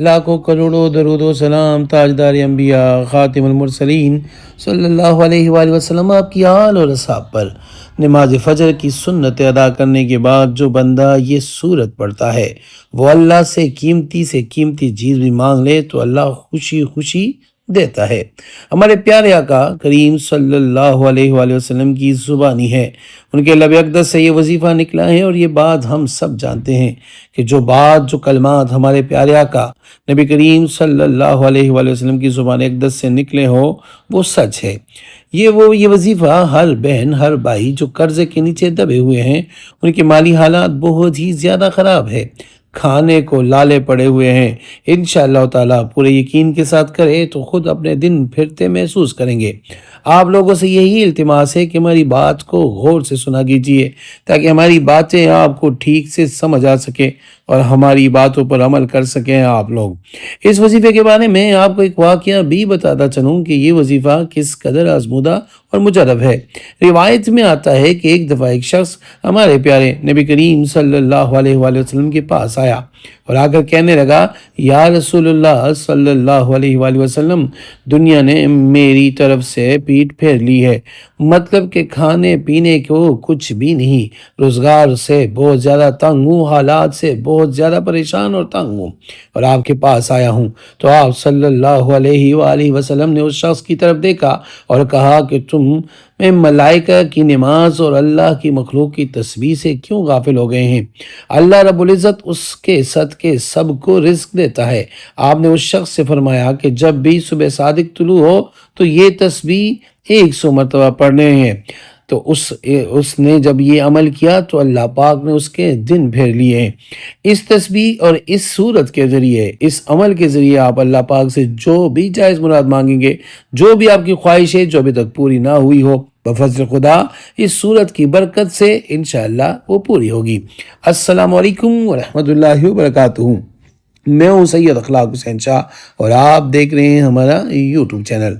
لاکھوں کروڑوں درود و سلام تاجدار انبیاء خاتم المرسلین صلی اللہ علیہ وآلہ وسلم آپ کی آل اور اصحاب پر۔ نماز فجر کی سنت ادا کرنے کے بعد جو بندہ یہ سورت پڑھتا ہے وہ اللہ سے قیمتی چیز بھی مانگ لے تو اللہ خوشی خوشی دیتا ہے۔ ہمارے پیارے آقا کریم صلی اللہ علیہ وآلہ وسلم کی زبانی ہے، ان کے لب اقدس سے یہ وظیفہ نکلا ہے، اور یہ بات ہم سب جانتے ہیں کہ جو کلمات ہمارے پیارے آقا نبی کریم صلی اللہ علیہ وآلہ وسلم کی زبان اقدس سے نکلے ہو وہ سچ ہے۔ یہ وظیفہ ہر بہن ہر بھائی جو قرضے کے نیچے دبے ہوئے ہیں، ان کے مالی حالات بہت ہی زیادہ خراب ہے، کھانے کو لالے پڑے ہوئے ہیں، انشاءاللہ تعالیٰ پورے یقین کے ساتھ کرے تو خود اپنے دن پھرتے محسوس کریں گے۔ آپ لوگوں سے یہی التماس ہے کہ ہماری بات کو غور سے سنا کیجیے تاکہ ہماری باتیں آپ کو ٹھیک سے سمجھ آ سکے اور ہماری باتوں پر عمل کر سکیں آپ لوگ۔ اس وظیفے کے بارے میں آپ کو ایک واقعہ بھی بتاتا چلوں کہ یہ وظیفہ کس قدر آزمودہ اور مجرب ہے۔ روایت میں آتا ہے کہ ایک دفعہ ایک شخص ہمارے پیارے نبی کریم صلی اللہ علیہ وآلہ وسلم کے پاس آیا اور آ کر کہنے لگا، یا رسول اللہ صلی اللہ علیہ وآلہ وسلم، دنیا نے میری طرف سے پیٹ پھیر لی ہے، مطلب کہ کھانے پینے کو کچھ بھی نہیں، روزگار سے بہت زیادہ تنگ ہوں، حالات سے بہت زیادہ پریشان اور تنگ ہوں، اور آپ کے پاس آیا ہوں۔ تو آپ صلی اللہ علیہ وآلہ وسلم نے اس شخص کی طرف دیکھا اور کہا کہ تم میں ملائکہ کی نماز اور اللہ کی مخلوق کی تسبیح سے کیوں غافل ہو گئے ہیں؟ اللہ رب العزت اس کے صدقے سب کو رزق دیتا ہے۔ آپ نے اس شخص سے فرمایا کہ جب بھی صبح صادق طلوع ہو تو یہ تسبیح 100 مرتبہ پڑھنے ہیں۔ تو اس نے جب یہ عمل کیا تو اللہ پاک نے اس کے دن پھیر لیے ہیں۔ اس تسبیح اور اس صورت کے ذریعے، اس عمل کے ذریعے آپ اللہ پاک سے جو بھی جائز مراد مانگیں گے، جو بھی آپ کی خواہش ہے جو ابھی تک پوری نہ ہوئی ہو، بفضل خدا اس صورت کی برکت سے انشاءاللہ وہ پوری ہوگی۔ السلام علیکم ورحمۃ اللہ وبرکاتہ۔ میں ہوں سید اخلاق حسین شاہ اور آپ دیکھ رہے ہیں ہمارا یوٹیوب چینل۔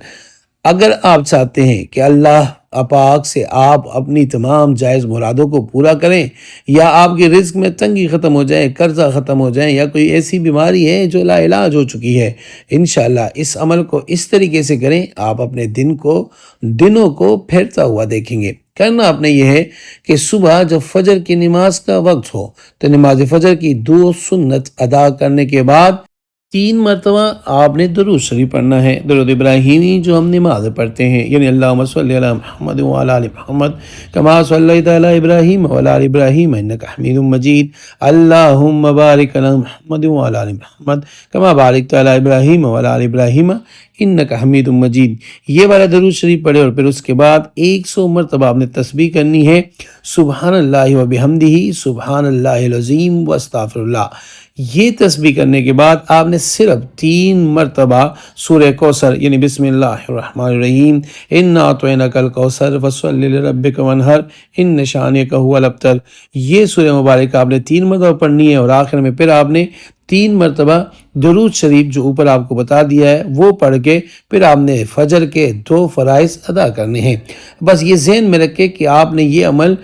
اگر آپ چاہتے ہیں کہ اللہ پاک سے آپ اپنی تمام جائز مرادوں کو پورا کریں، یا آپ کے رزق میں تنگی ختم ہو جائے، قرضہ ختم ہو جائے، یا کوئی ایسی بیماری ہے جو لا علاج ہو چکی ہے، انشاءاللہ اس عمل کو اس طریقے سے کریں، آپ اپنے دنوں کو پھیرتا ہوا دیکھیں گے۔ کرنا آپ نے یہ ہے کہ صبح جب فجر کی نماز کا وقت ہو تو نماز فجر کی 2 سنت ادا کرنے کے بعد 3 مرتبہ آپ نے درود شریف پڑھنا ہے، درود ابراہیمی جو ہم نماز پڑھتے ہیں، یعنی اللہم صلی علی محمد وعلی آل محمد کما صلیت علی ابراہیم وعلی آل ابراہیم انک حمید مجید، اللہم بارک علی محمد وعلی آل محمد کما بارکت علی ابراہیم وعلی آل ابراہیم انک حمید مجید۔ یہ والا درود شریف پڑھے اور پھر اس کے بعد 100 مرتبہ آپ نے تسبیح کرنی ہے، سبحان اللہ و بحمدہ، سبحان اللہ العظیم و استغفر اللہ۔ یہ تسبیح کرنے کے بعد آپ نے صرف 3 مرتبہ سورہ کوثر یعنی بسم اللہ الرحمن الرحیم انا اعطیناک الکوثر فصلی لربک وانحر ان شانئک ھو الابتر، یہ سورہ مبارکہ آپ نے 3 مرتبہ پڑھنی ہے، اور آخر میں پھر آپ نے 3 مرتبہ درود شریف جو اوپر آپ کو بتا دیا ہے وہ پڑھ کے پھر آپ نے فجر کے 2 فرائض ادا کرنے ہیں۔ بس یہ ذہن میں رکھے کہ آپ نے یہ عمل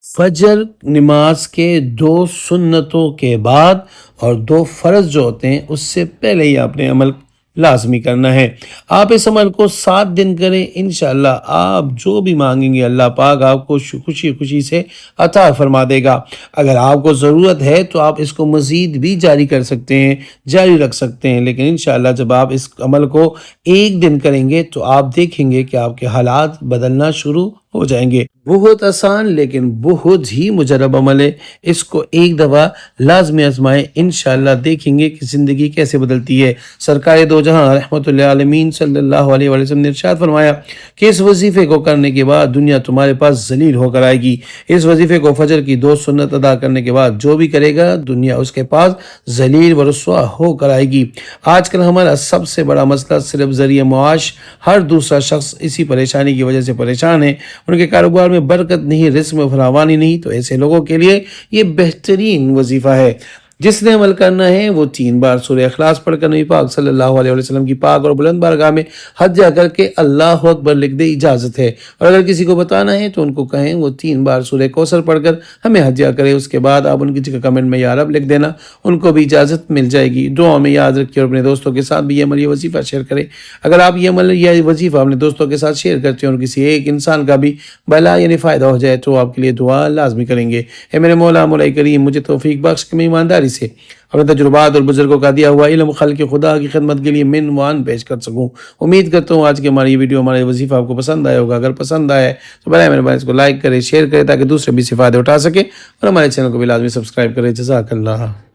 فجر نماز کے 2 سنتوں کے بعد اور 2 فرض جو ہوتے ہیں اس سے پہلے ہی آپ نے عمل لازمی کرنا ہے۔ آپ اس عمل کو 7 دن کریں، انشاءاللہ آپ جو بھی مانگیں گے اللہ پاک آپ کو خوشی خوشی سے عطا فرما دے گا۔ اگر آپ کو ضرورت ہے تو آپ اس کو مزید بھی جاری کر سکتے ہیں، جاری رکھ سکتے ہیں، لیکن انشاءاللہ جب آپ اس عمل کو 1 دن کریں گے تو آپ دیکھیں گے کہ آپ کے حالات بدلنا شروع ہو جائیں گے۔ بہت آسان لیکن بہت ہی مجرب عمل ہے، اس کو ایک دفعہ لازمی آزمائیں، انشاءاللہ دیکھیں گے کہ زندگی کیسے بدلتی ہے۔ سرکار دو جہاں رحمت اللہ عالمین صلی اللہ علیہ وسلم نے ارشاد فرمایا کہ اس وظیفے کو کرنے کے بعد دنیا تمہارے پاس ذلیل ہو کر آئے گی۔ اس وظیفے کو فجر کی 2 سنت ادا کرنے کے بعد جو بھی کرے گا دنیا اس کے پاس ذلیل و رسوا ہو کر آئے گی۔ آج کل ہمارا سب سے بڑا مسئلہ صرف ذریعہ معاش، ہر دوسرا شخص اسی پریشانی کی وجہ سے پریشان ہے، ان کے کاروبار میں برکت نہیں، رزق میں فراوانی نہیں، تو ایسے لوگوں کے لیے یہ بہترین وظیفہ ہے۔ جس نے عمل کرنا ہے وہ 3 بار سورہ اخلاص پڑھ کر نبی پاک صلی اللہ علیہ وسلم کی پاک اور بلند بارگاہ میں حج جا کر کے اللہ اکبر لکھ دے، اجازت ہے۔ اور اگر کسی کو بتانا ہے تو ان کو کہیں وہ 3 بار سورہ کوثر پڑھ کر ہمیں حج جا کرے، اس کے بعد آپ ان کی جگہ کمنٹ میں یا رب لکھ دینا، ان کو بھی اجازت مل جائے گی۔ دعا میں یاد رکھیے اور اپنے دوستوں کے ساتھ بھی یہ عمل، یہ وظیفہ شیئر کریں۔ اگر آپ یہ عمل یا وظیفہ اپنے دوستوں کے ساتھ شیئر کرتے ہیں اور کسی ایک انسان کا بھی بھلا یعنی فائدہ ہو جائے تو آپ کے لیے دعا لازمی کریں گے۔ اے میرے مولا مولا کریم، مجھے توفیق بخش کہ میں ایمانداری سے اپنے تجربات اور بزرگوں کا دیا ہوا علم خلق خدا کی خدمت کے لیے منوان پیش کر سکوں۔ امید کرتا ہوں آج کی ہماری یہ ویڈیو، ہمارے وظیفہ آپ کو پسند آیا ہوگا۔ اگر پسند آیا ہے تو برائے مہربانی اس کو لائک کریں، شیئر کریں تاکہ دوسرے بھی اس سے فائدہ اٹھا سکیں، اور ہمارے چینل کو بھی لازمی سبسکرائب کریں۔ جزاک اللہ۔